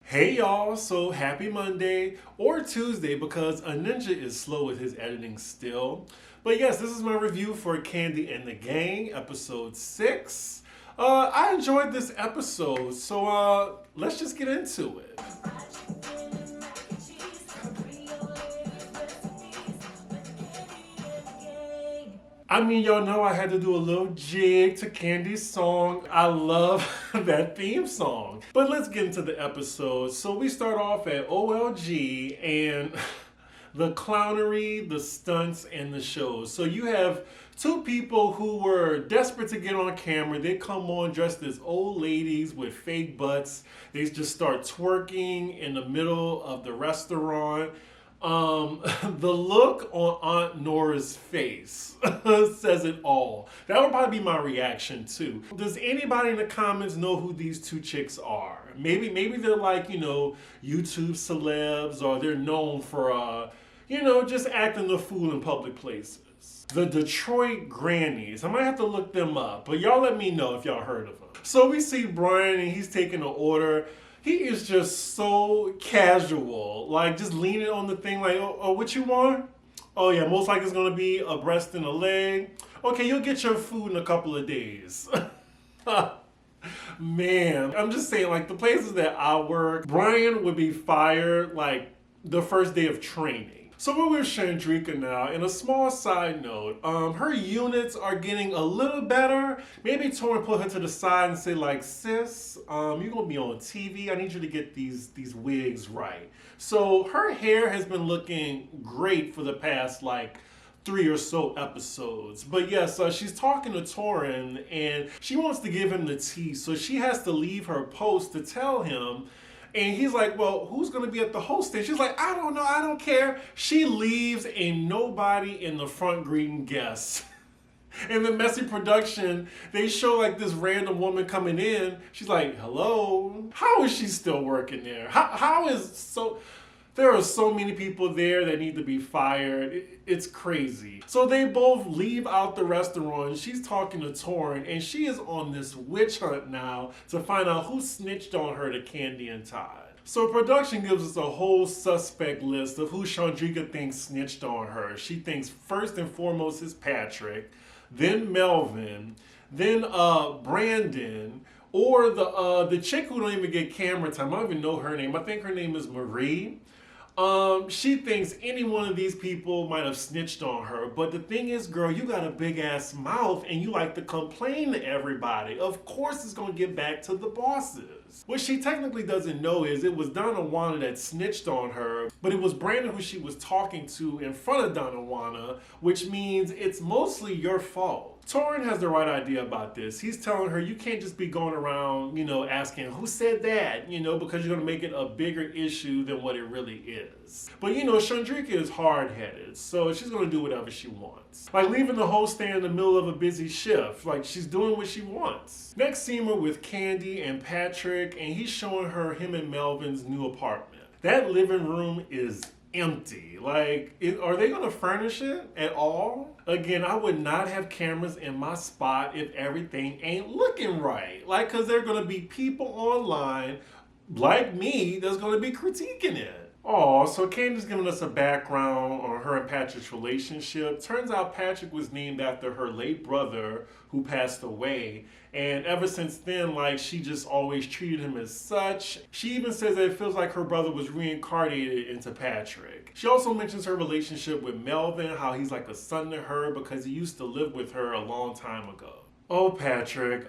Hey y'all, so happy Monday or Tuesday because a ninja is slow with his editing still. But yes, this is my review for Kandi and the Gang, episode 6. I enjoyed this episode, so let's just get into it. I mean, y'all know I had to do a little jig to Kandi's song. I love that theme song. But let's get into the episode. So we start off at OLG and the clownery, the stunts, and the shows. So you have two people who were desperate to get on camera. They come on dressed as old ladies with fake butts. They just start twerking in the middle of the restaurant. The look on Aunt Nora's face says it all. That would probably be my reaction too. Does anybody in the comments know who these two chicks are? Maybe they're like, YouTube celebs, or they're known for, just acting the fool in public places. The Detroit Grannies. I might have to look them up, but y'all let me know if y'all heard of them. So we see Brian and he's taking an order. He is just so casual, like just leaning on the thing like, oh, what you want? Oh yeah, most likely it's gonna be a breast and a leg. Okay, you'll get your food in a couple of days. Man, I'm just saying, like the places that I work, Brian would be fired like the first day of training. So we're with Shandricka now, and a small side note, her units are getting a little better. Maybe Torrin put her to the side and say like, sis, you're gonna be on TV. I need you to get these wigs right. So her hair has been looking great for the past like 3 or so episodes. But yes, she's talking to Torrin and she wants to give him the tea. So she has to leave her post to tell him. And he's like, well, who's going to be at the hosting? She's like, I don't know, I don't care. She leaves and nobody in the front greeting guests. In the messy production, they show like this random woman coming in. She's like, hello? How is she still working there? There are so many people there that need to be fired. It's crazy. So they both leave out the restaurant. She's talking to Torrin, and she is on this witch hunt now to find out who snitched on her to Kandi and Todd. So production gives us a whole suspect list of who Shandricka thinks snitched on her. She thinks first and foremost is Patrick, then Melvin, then Brandon, or the chick who don't even get camera time. I don't even know her name. I think her name is Marie. She thinks any one of these people might have snitched on her. But the thing is, girl, you got a big ass mouth and you like to complain to everybody. Of course it's going to get back to the bosses. What she technically doesn't know is it was DonJuan that snitched on her, but it was Brandon who she was talking to in front of DonJuan, which means it's mostly your fault. Torrin has the right idea about this. He's telling her you can't just be going around, asking who said that, because you're going to make it a bigger issue than what it really is. But Shandricka is hard-headed, so she's going to do whatever she wants. Like leaving the host stand in the middle of a busy shift. Like she's doing what she wants. Next scene we're with Kandi and Patrick, and he's showing her him and Melvin's new apartment. That living room is empty. Like, are they gonna furnish it at all? Again, I would not have cameras in my spot if everything ain't looking right. Like, cause there are gonna be people online like me that's gonna be critiquing it. Oh, so Kandi's giving us a background on her and Patrick's relationship. Turns out Patrick was named after her late brother who passed away. And ever since then, like, she just always treated him as such. She even says that it feels like her brother was reincarnated into Patrick. She also mentions her relationship with Melvin, how he's like a son to her because he used to live with her a long time ago. Oh, Patrick,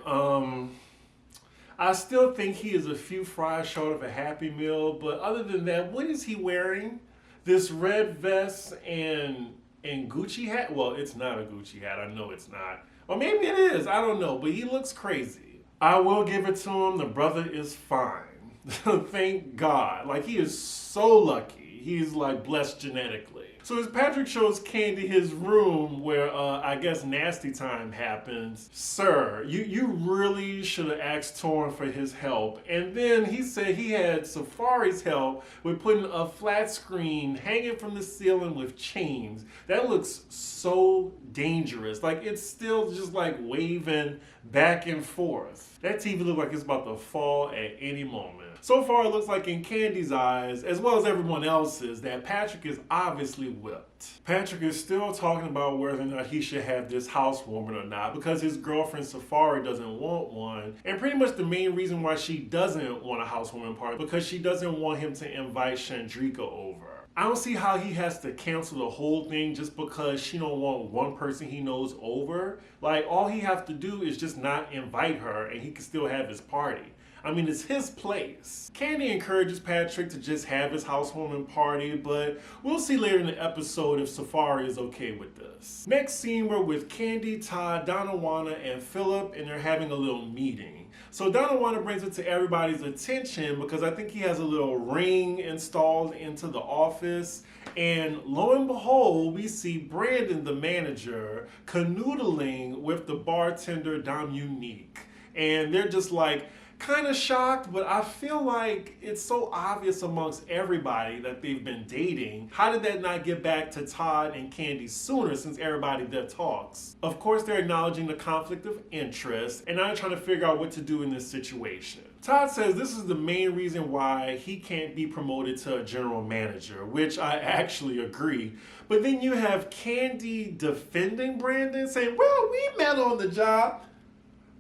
I still think he is a few fries short of a Happy Meal, but other than that, what is he wearing? This red vest and Gucci hat? Well, it's not a Gucci hat, I know it's not. Or maybe it is, I don't know, but he looks crazy. I will give it to him, the brother is fine. Thank God. Like, he is so lucky. He's like blessed genetically. So as Patrick shows Kandi his room where I guess nasty time happens, sir, you really should have asked Torn for his help. And then he said he had Safari's help with putting a flat screen hanging from the ceiling with chains. That looks so dangerous. Like it's still just like waving back and forth. That TV looks like it's about to fall at any moment. So far, it looks like in Kandi's eyes, as well as everyone else's, that Patrick is obviously whipped. Patrick is still talking about whether or not he should have this housewarming or not because his girlfriend Safari doesn't want one. And pretty much the main reason why she doesn't want a housewarming party because she doesn't want him to invite Shandricka over. I don't see how he has to cancel the whole thing just because she don't want one person he knows over. Like, all he have to do is just not invite her and he can still have his party. I mean, it's his place. Kandi encourages Patrick to just have his housewarming party, but we'll see later in the episode if Safari is okay with this. Next scene, we're with Kandi, Todd, DonJuan, and Philip, and they're having a little meeting. So DonJuan brings it to everybody's attention because I think he has a little ring installed into the office. And lo and behold, we see Brandon, the manager, canoodling with the bartender Dominique. And they're just like, kind of shocked, but I feel like it's so obvious amongst everybody that they've been dating. How did that not get back to Todd and Kandi sooner since everybody there talks? Of course, they're acknowledging the conflict of interest, and now they're trying to figure out what to do in this situation. Todd says this is the main reason why he can't be promoted to a general manager, which I actually agree. But then you have Kandi defending Brandon, saying, well, we met on the job.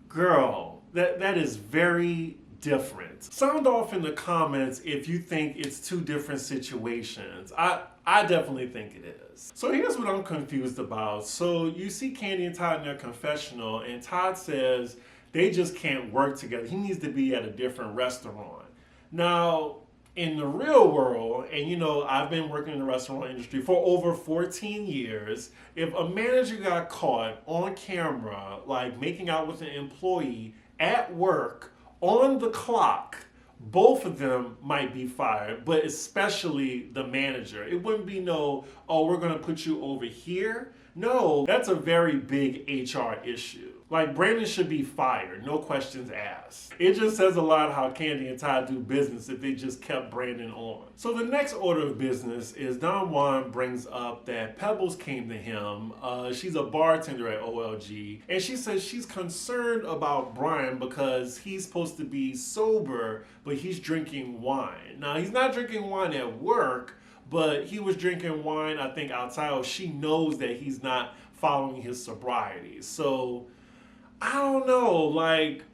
Girl, that is very different. Sound off in the comments if you think it's two different situations. I definitely think it is. So here's what I'm confused about. So you see Kandi and Todd in their confessional, and Todd says they just can't work together. He needs to be at a different restaurant. Now, in the real world, and you know, I've been working in the restaurant industry for over 14 years, if a manager got caught on camera, like making out with an employee at work, on the clock, both of them might be fired, but especially the manager. It wouldn't be no, oh, we're gonna put you over here. No, that's a very big HR issue. Like, Brandon should be fired, no questions asked. It just says a lot how Kandi and Todd do business if they just kept Brandon on. So the next order of business is DonJuan brings up that Pebbles came to him. She's a bartender at OLG, and she says she's concerned about Brian because he's supposed to be sober, but he's drinking wine. Now, he's not drinking wine at work, but he was drinking wine, I think, outside. She knows that he's not following his sobriety. So I don't know, like,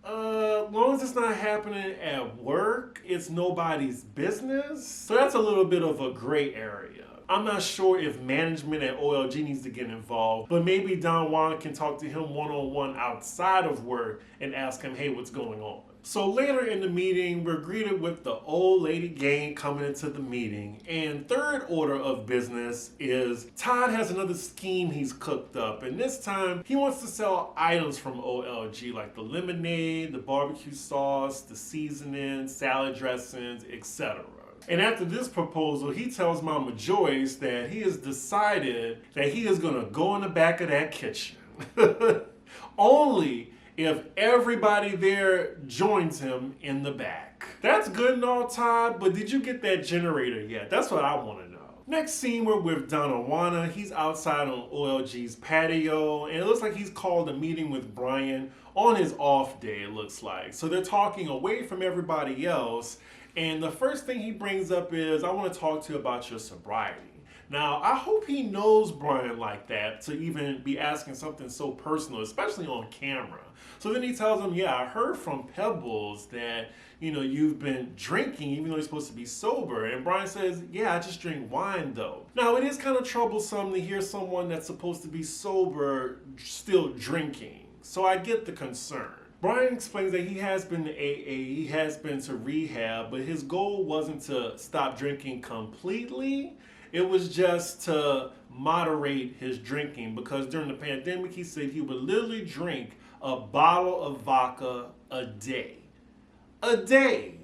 as long as it's not happening at work, it's nobody's business. So that's a little bit of a gray area. I'm not sure if management at OLG needs to get involved, but maybe DonJuan can talk to him one-on-one outside of work and ask him, hey, what's going on? So later in the meeting, we're greeted with the old lady gang coming into the meeting. And third order of business is Todd has another scheme he's cooked up. And this time, he wants to sell items from OLG, like the lemonade, the barbecue sauce, the seasoning, salad dressings, etc. And after this proposal, he tells Mama Joyce that he has decided that he is going to go in the back of that kitchen. Only if everybody there joins him in the back. That's good and all, Todd, but did you get that generator yet? That's what I want to know. Next scene, we're with DonJuan. He's outside on OLG's patio, and it looks like he's called a meeting with Brian on his off day, it looks like. So they're talking away from everybody else, and the first thing he brings up is, I want to talk to you about your sobriety. Now, I hope he knows Brian like that to even be asking something so personal, especially on camera. So then he tells him, yeah, I heard from Pebbles that, you know, you've been drinking even though you're supposed to be sober. And Brian says, yeah, I just drink wine though. Now, it is kind of troublesome to hear someone that's supposed to be sober still drinking. So I get the concern. Brian explains that he has been to AA, he has been to rehab, but his goal wasn't to stop drinking completely. It was just to moderate his drinking because during the pandemic, he said he would literally drink a bottle of vodka a day. A day.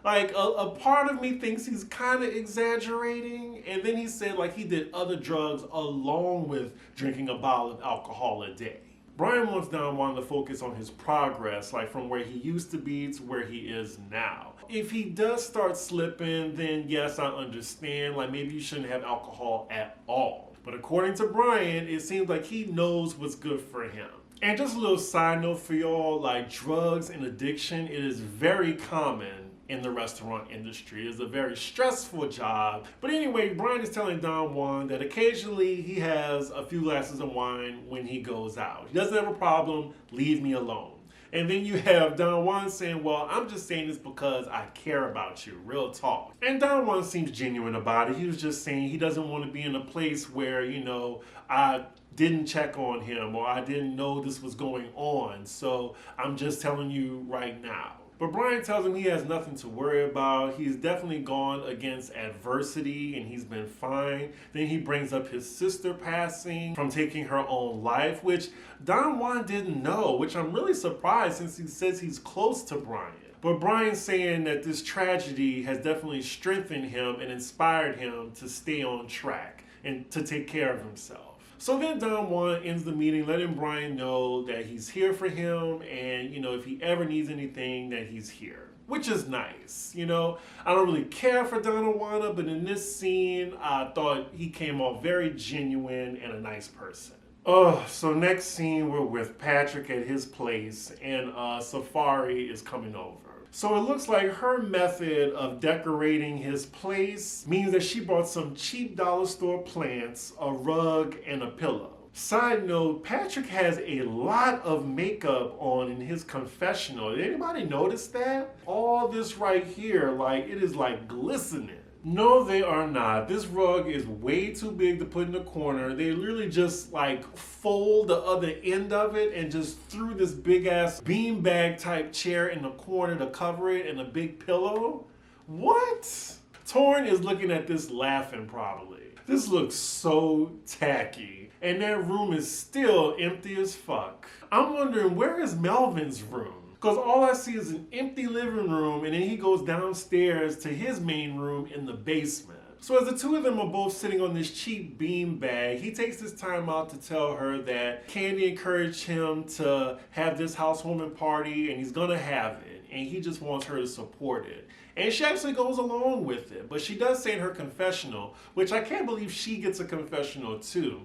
Like, a part of me thinks he's kind of exaggerating. And then he said, like, he did other drugs along with drinking a bottle of alcohol a day. Brian wants DonJuan to focus on his progress, like from where he used to be to where he is now. If he does start slipping, then yes, I understand. Like, maybe you shouldn't have alcohol at all. But according to Brian, it seems like he knows what's good for him. And just a little side note for y'all, like drugs and addiction, it is very common in the restaurant industry. It's a very stressful job. But anyway, Brian is telling DonJuan that occasionally he has a few glasses of wine when he goes out. He doesn't have a problem, leave me alone. And then you have DonJuan saying, well, I'm just saying this because I care about you, real talk. And DonJuan seems genuine about it. He was just saying he doesn't want to be in a place where, I didn't check on him or I didn't know this was going on. So I'm just telling you right now. But Brian tells him he has nothing to worry about. He's definitely gone against adversity and he's been fine. Then he brings up his sister passing from taking her own life, which DonJuan didn't know, which I'm really surprised since he says he's close to Brian. But Brian's saying that this tragedy has definitely strengthened him and inspired him to stay on track and to take care of himself. So then DonJuan ends the meeting letting Brian know that he's here for him and, if he ever needs anything, that he's here. Which is nice. I don't really care for DonJuan, but in this scene, I thought he came off very genuine and a nice person. So next scene, we're with Patrick at his place and Safari is coming over. So it looks like her method of decorating his place means that she bought some cheap dollar store plants, a rug, and a pillow. Side note, Patrick has a lot of makeup on in his confessional. Did anybody notice that? All this right here, it is glistening. No, they are not. This rug is way too big to put in the corner. They literally just fold the other end of it and just threw this big ass beanbag type chair in the corner to cover it and a big pillow. What? Torn is looking at this laughing probably. This looks so tacky. And that room is still empty as fuck. I'm wondering, where is Melvin's room? Because all I see is an empty living room and then he goes downstairs to his main room in the basement. So as the two of them are both sitting on this cheap bean bag, he takes this time out to tell her that Kandi encouraged him to have this housewarming party and he's gonna have it. And he just wants her to support it. And she actually goes along with it. But she does say in her confessional, which I can't believe she gets a confessional too.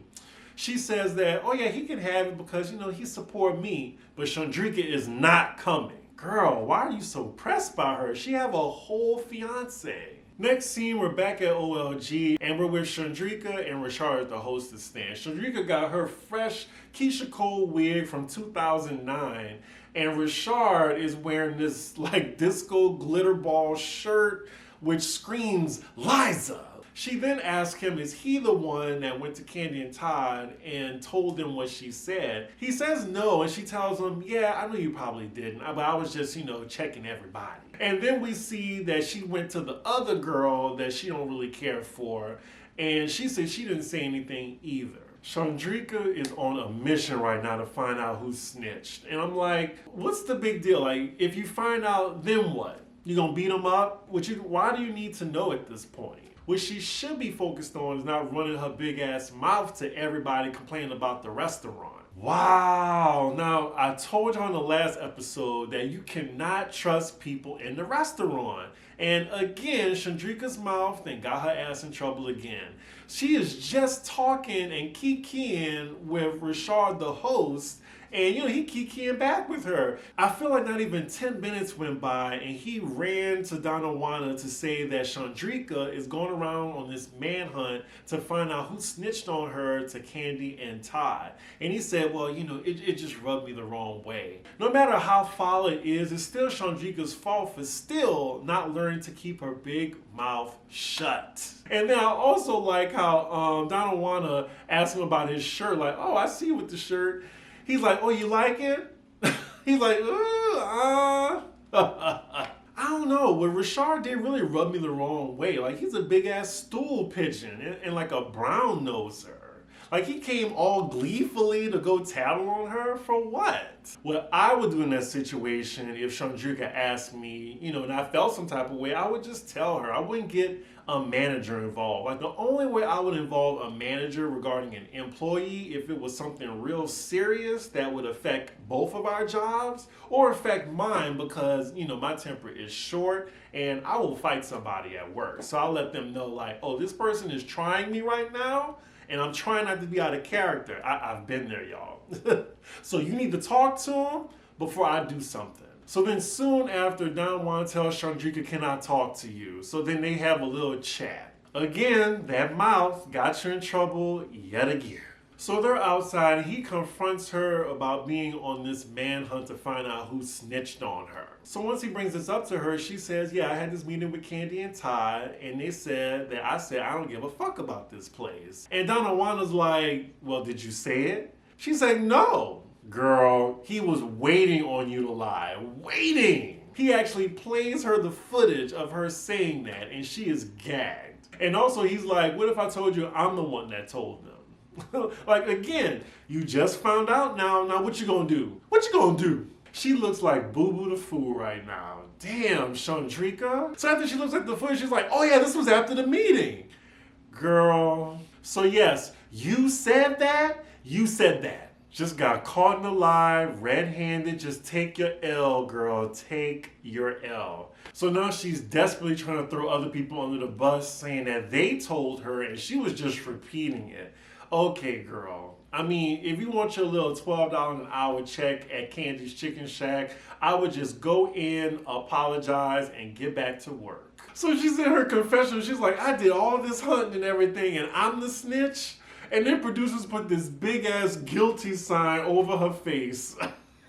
She says that, oh yeah, he can have it because, he support me, but Shandricka is not coming. Girl, why are you so pressed by her? She have a whole fiance. Next scene, we're back at OLG, and we're with Shandricka and Richard at the hostess stand. Shandricka got her fresh Keisha Cole wig from 2009, and Richard is wearing this disco glitter ball shirt, which screams Liza. She then asked him, is he the one that went to Kandi and Todd and told them what she said? He says no, and she tells him, yeah, I know you probably didn't, but I was just, checking everybody. And then we see that she went to the other girl that she don't really care for, and she said she didn't say anything either. Shandricka is on a mission right now to find out who snitched. And I'm like, what's the big deal? If you find out, then what? You gonna beat him up? Why do you need to know at this point? What she should be focused on is not running her big ass mouth to everybody complaining about the restaurant. Wow. Now, I told you on the last episode that you cannot trust people in the restaurant. And again, Shandricka's mouth then got her ass in trouble again. She is just talking and kikiing with Richard, the host, and he kikiing back with her. I feel like not even 10 minutes went by and he ran to DonJuan to say that Shandricka is going around on this manhunt to find out who snitched on her to Kandi and Todd. And he said, well, it just rubbed me the wrong way. No matter how foul it is, it's still Shandricka's fault for still not learning to keep her big mouth shut. And then I also like how DonJuan asked him about his shirt, oh, I see you with the shirt. He's like, oh, you like it? He's like, I don't know. Well, Richard did really rub me the wrong way. He's a big ass stool pigeon and a brown noser. Like, he came all gleefully to go tattle on her for what? What I would do in that situation, if Shandricka asked me, and I felt some type of way, I would just tell her. I wouldn't get a manager involved. Like, the only way I would involve a manager regarding an employee, if it was something real serious that would affect both of our jobs or affect mine, because my temper is short and I will fight somebody at work. So I'll let them know, like, oh, this person is trying me right now and I'm trying not to be out of character. I've been there, y'all. So you need to talk to them before I do something. So then soon after, DonJuan tells Shandricka, can I talk to you? So then they have a little chat. Again, that mouth got you in trouble yet again. So they're outside and he confronts her about being on this manhunt to find out who snitched on her. So once he brings this up to her, she says, yeah, I had this meeting with Kandi and Todd and they said that I said I don't give a fuck about this place. And DonJuan is like, well, did you say it? She's like, no. Girl, he was waiting on you to lie. Waiting! He actually plays her the footage of her saying that, and she is gagged. And also, he's like, what if I told you I'm the one that told them? Like, again, you just found out now what you gonna do? What you gonna do? She looks like Boo Boo the Fool right now. Damn, Shandricka. So after she looks at the footage, she's like, oh yeah, this was after the meeting. Girl. So yes, you said that. You said that. Just got caught in the lie, red-handed. Just take your L, girl. Take your L. So now she's desperately trying to throw other people under the bus, saying that they told her and she was just repeating it. Okay, girl. I mean, if you want your little $12 an hour check at Kandi's Chicken Shack, I would just go in, apologize, and get back to work. So she's in her confession. She's like, I did all this hunting and everything, and I'm the snitch? And then producers put this big ass guilty sign over her face.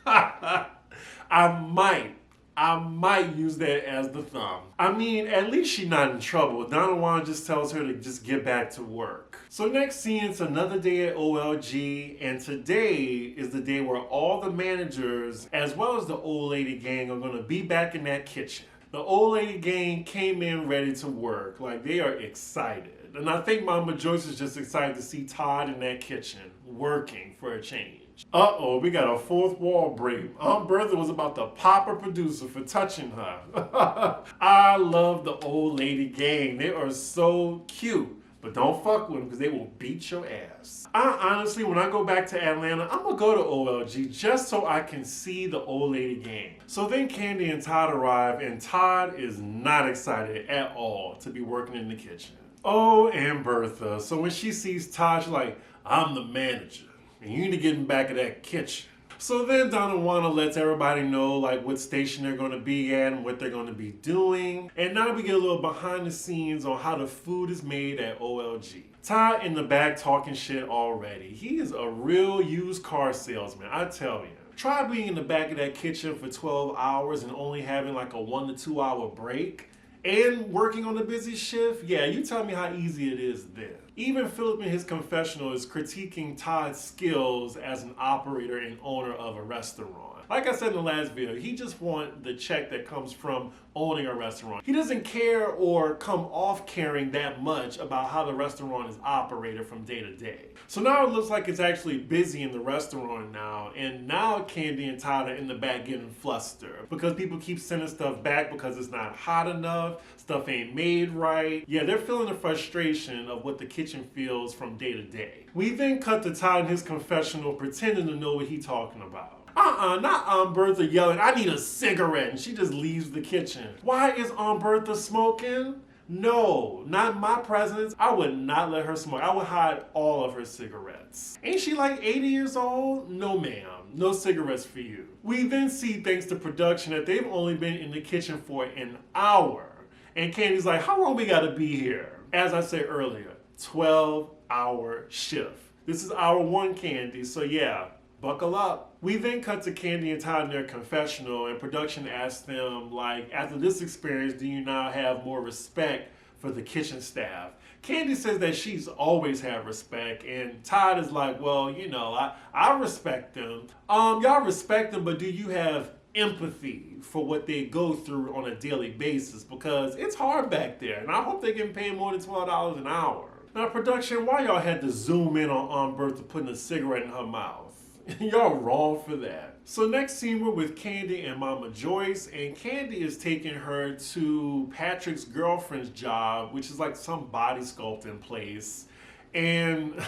I might use that as the thumb. I mean, at least she's not in trouble. DonJuan just tells her to just get back to work. So next scene, it's another day at OLG, and today is the day where all the managers, as well as the old lady gang, are gonna be back in that kitchen. The old lady gang came in ready to work. Like, they are excited. And I think Mama Joyce is just excited to see Todd in that kitchen, working for a change. Uh-oh, we got a fourth wall break. Aunt Bertha was about to pop a producer for touching her. I love the old lady gang. They are so cute. But don't fuck with them because they will beat your ass. I honestly, when I go back to Atlanta, I'm going to go to OLG just so I can see the old lady gang. So then Kandi and Todd arrive, and Todd is not excited at all to be working in the kitchen. Oh, and Bertha. So when she sees Todd, she's like, I'm the manager, and you need to get him back in that kitchen. So then DonJuan lets everybody know like what station they're going to be at and what they're going to be doing. And now we get a little behind the scenes on how the food is made at OLG. Todd in the back talking shit already. He is a real used car salesman, I tell you. Try being in the back of that kitchen for 12 hours and only having like a 1 to 2 hour break. And working on a busy shift, yeah, you tell me how easy it is then. Even Philip in his confessional is critiquing Todd's skills as an operator and owner of a restaurant. Like I said in the last video, he just wants the check that comes from owning a restaurant. He doesn't care or come off caring that much about how the restaurant is operated from day to day. So now it looks like it's actually busy in the restaurant now, and now Kandi and Todd are in the back getting flustered because people keep sending stuff back because it's not hot enough, stuff ain't made right. Yeah, they're feeling the frustration of what the kitchen feels from day to day. We then cut to Todd in his confessional pretending to know what he's talking about. Not Aunt Bertha yelling, I need a cigarette, and she just leaves the kitchen. Why is Aunt Bertha smoking? No, not in my presence. I would not let her smoke. I would hide all of her cigarettes. Ain't she like 80 years old? No ma'am, no cigarettes for you. We then see, thanks to production, that they've only been in the kitchen for an hour. And Kandi's like, how long we gotta be here? As I said earlier, 12-hour shift. This is hour 1, Kandi, so yeah, buckle up. We then cut to Kandi and Todd in their confessional, and production asks them, like, after this experience, do you now have more respect for the kitchen staff? Kandi says that she's always had respect, and Todd is like, well, you know, I respect them. Y'all respect them, but do you have empathy for what they go through on a daily basis? Because it's hard back there, and I hope they can pay more than $12 an hour. Now, production, why y'all had to zoom in on Aunt Bertha putting a cigarette in her mouth? Y'all wrong for that. So next scene, we're with Kandi and Mama Joyce, and Kandi is taking her to Patrick's girlfriend's job, which is like some body sculpting place. And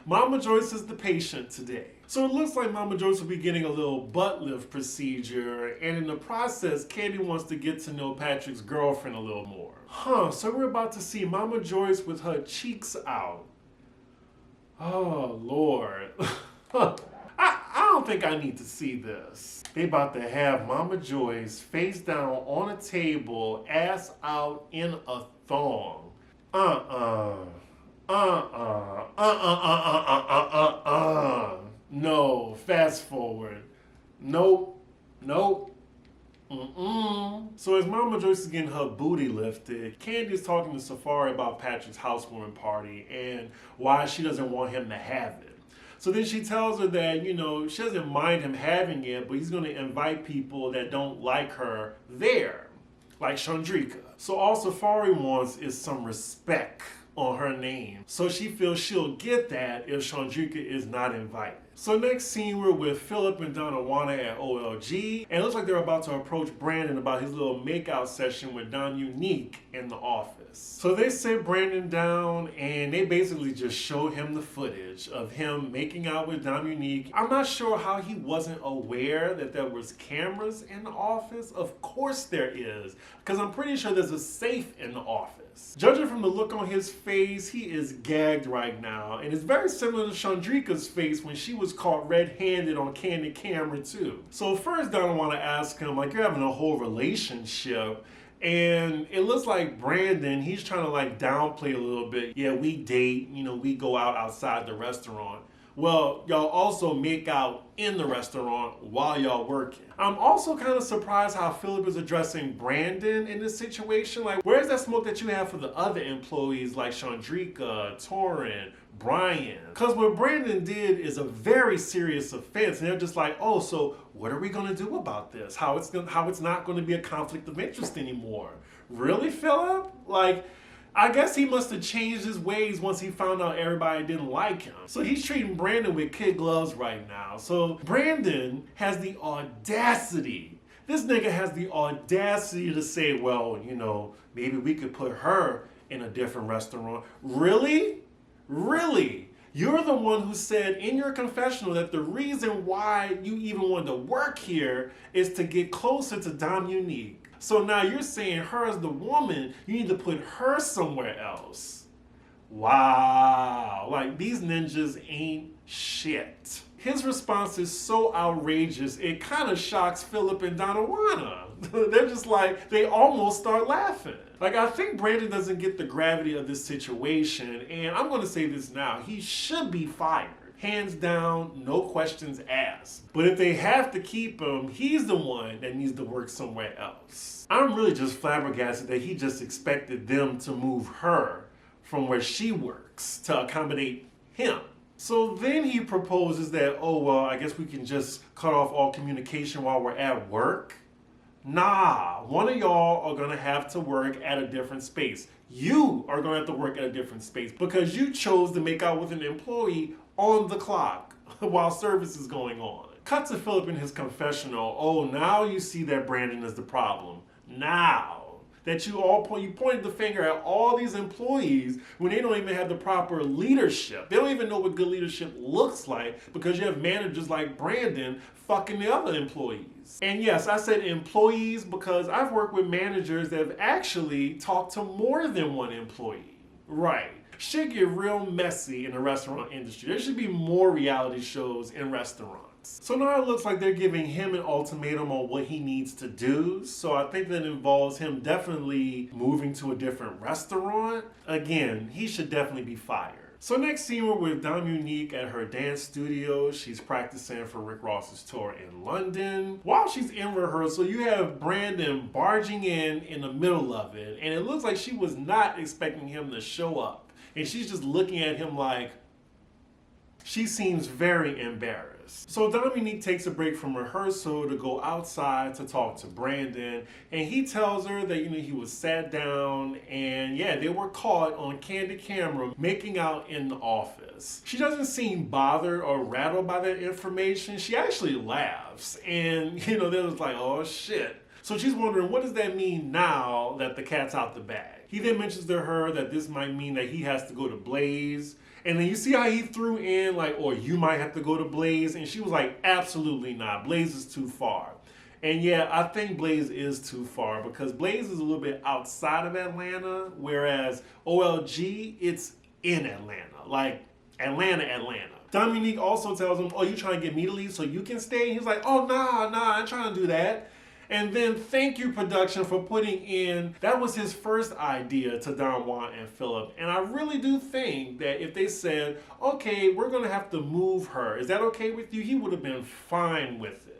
Mama Joyce is the patient today. So it looks like Mama Joyce will be getting a little butt lift procedure, and in the process, Kandi wants to get to know Patrick's girlfriend a little more. So we're about to see Mama Joyce with her cheeks out. Oh, Lord. I don't think I need to see this. They about to have Mama Joyce face down on a table, ass out in a thong. No, fast forward. Nope. So as Mama Joyce is getting her booty lifted, Kandi is talking to Safari about Patrick's housewarming party and why she doesn't want him to have it. So then she tells her that, she doesn't mind him having it, but he's going to invite people that don't like her there, like Shandricka. So all Safari wants is some respect on her name. So she feels she'll get that if Shandricka is not invited. So next scene, we're with Philip and DonJuan at OLG, and it looks like they're about to approach Brandon about his little makeout session with Dominique in the office. So they sit Brandon down, and they basically just show him the footage of him making out with Dominique. I'm not sure how he wasn't aware that there was cameras in the office. Of course there is, because I'm pretty sure there's a safe in the office. Judging from the look on his face, he is gagged right now, and it's very similar to Shandricka's face when she was caught red-handed on candid camera too. So first, I want to ask him, like, you're having a whole relationship, and it looks like Brandon, he's trying to like downplay a little bit. Yeah, we date, we go out outside the restaurant. Well, y'all also make out in the restaurant while y'all working. I'm also kind of surprised how Philip is addressing Brandon in this situation. Like, where's that smoke that you have for the other employees like Shandricka, Torin, Brian? Because what Brandon did is a very serious offense, and they're just like, oh, so what are we gonna do about this? How it's not gonna be a conflict of interest anymore? Really, Philip? Like, I guess he must have changed his ways once he found out everybody didn't like him. So he's treating Brandon with kid gloves right now. So Brandon has the audacity. This nigga has the audacity to say, well, maybe we could put her in a different restaurant. Really? Really? You're the one who said in your confessional that the reason why you even wanted to work here is to get closer to Dominique. So now you're saying her as the woman, you need to put her somewhere else. Wow. Like, these ninjas ain't shit. His response is so outrageous, it kind of shocks Philip and DonJuan. They're just like, they almost start laughing. Like, I think Brandon doesn't get the gravity of this situation, and I'm going to say this now. He should be fired. Hands down, no questions asked. But if they have to keep him, he's the one that needs to work somewhere else. I'm really just flabbergasted that he just expected them to move her from where she works to accommodate him. So then he proposes that, oh, well, I guess we can just cut off all communication while we're at work. Nah, one of y'all are gonna have to work at a different space. You are gonna have to work at a different space because you chose to make out with an employee on the clock while service is going on. Cut to Philip in his confessional. Oh, now you see that Brandon is the problem. Now that you pointed the finger at all these employees when they don't even have the proper leadership. They don't even know what good leadership looks like because you have managers like Brandon fucking the other employees. And yes, I said employees because I've worked with managers that have actually talked to more than one employee. Right. Shit get real messy in the restaurant industry. There should be more reality shows in restaurants. So now it looks like they're giving him an ultimatum on what he needs to do. So I think that involves him definitely moving to a different restaurant. Again, he should definitely be fired. So next scene, we're with Dominique at her dance studio. She's practicing for Rick Ross's tour in London. While she's in rehearsal, you have Brandon barging in the middle of it. And it looks like she was not expecting him to show up. And she's just looking at him like, She seems very embarrassed. So Dominique takes a break from rehearsal to go outside to talk to Brandon, and he tells her that he was sat down and yeah, they were caught on candid camera making out in the office. She doesn't seem bothered or rattled by that information. She actually laughs, and they was like, oh shit. So she's wondering, what does that mean now that the cat's out the bag? He then mentions to her that this might mean that he has to go to Blaze. And then you see how he threw in like, or you might have to go to Blaze. And she was like, absolutely not. Blaze is too far. And yeah, I think Blaze is too far because Blaze is a little bit outside of Atlanta, whereas OLG, it's in Atlanta. Like Atlanta. Dominique also tells him, oh, you trying to get me to leave so you can stay? And he's like, oh, nah, I ain't trying to do that. And then thank you, production, for putting in, that was his first idea to DonJuan and Philip. And I really do think that if they said, okay, we're going to have to move her, is that okay with you? He would have been fine with it.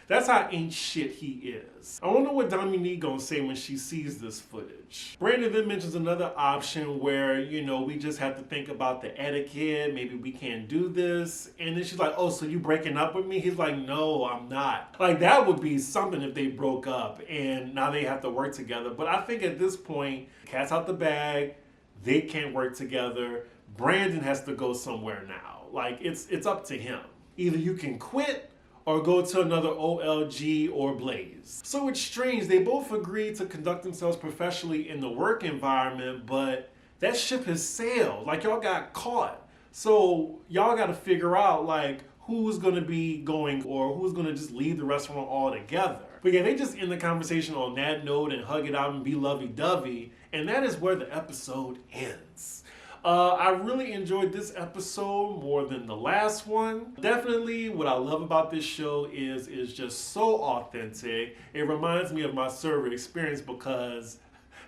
That's how ain't shit he is. I wonder what Dominique gonna say when she sees this footage. Brandon then mentions another option where, we just have to think about the etiquette. Maybe we can't do this. And then she's like, oh, so you breaking up with me? He's like, no, I'm not. Like, that would be something if they broke up and now they have to work together. But I think at this point, cat's out the bag. They can't work together. Brandon has to go somewhere now. Like, it's up to him. Either you can quit or go to another OLG or Blaze. So it's strange, they both agreed to conduct themselves professionally in the work environment, but that ship has sailed. Like, y'all got caught. So y'all gotta figure out like who's gonna be going or who's gonna just leave the restaurant altogether. But yeah, they just end the conversation on that note and hug it out and be lovey-dovey, and that is where the episode ends. I really enjoyed this episode more than the last one. Definitely what I love about this show is just so authentic. It reminds me of my server experience because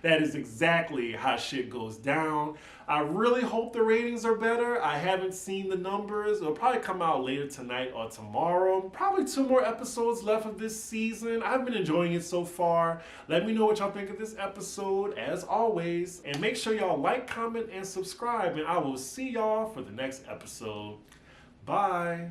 that is exactly how shit goes down. I really hope the ratings are better. I haven't seen the numbers. It'll probably come out later tonight or tomorrow. Probably 2 more episodes left of this season. I've been enjoying it so far. Let me know what y'all think of this episode, as always. And make sure y'all like, comment, and subscribe. And I will see y'all for the next episode. Bye.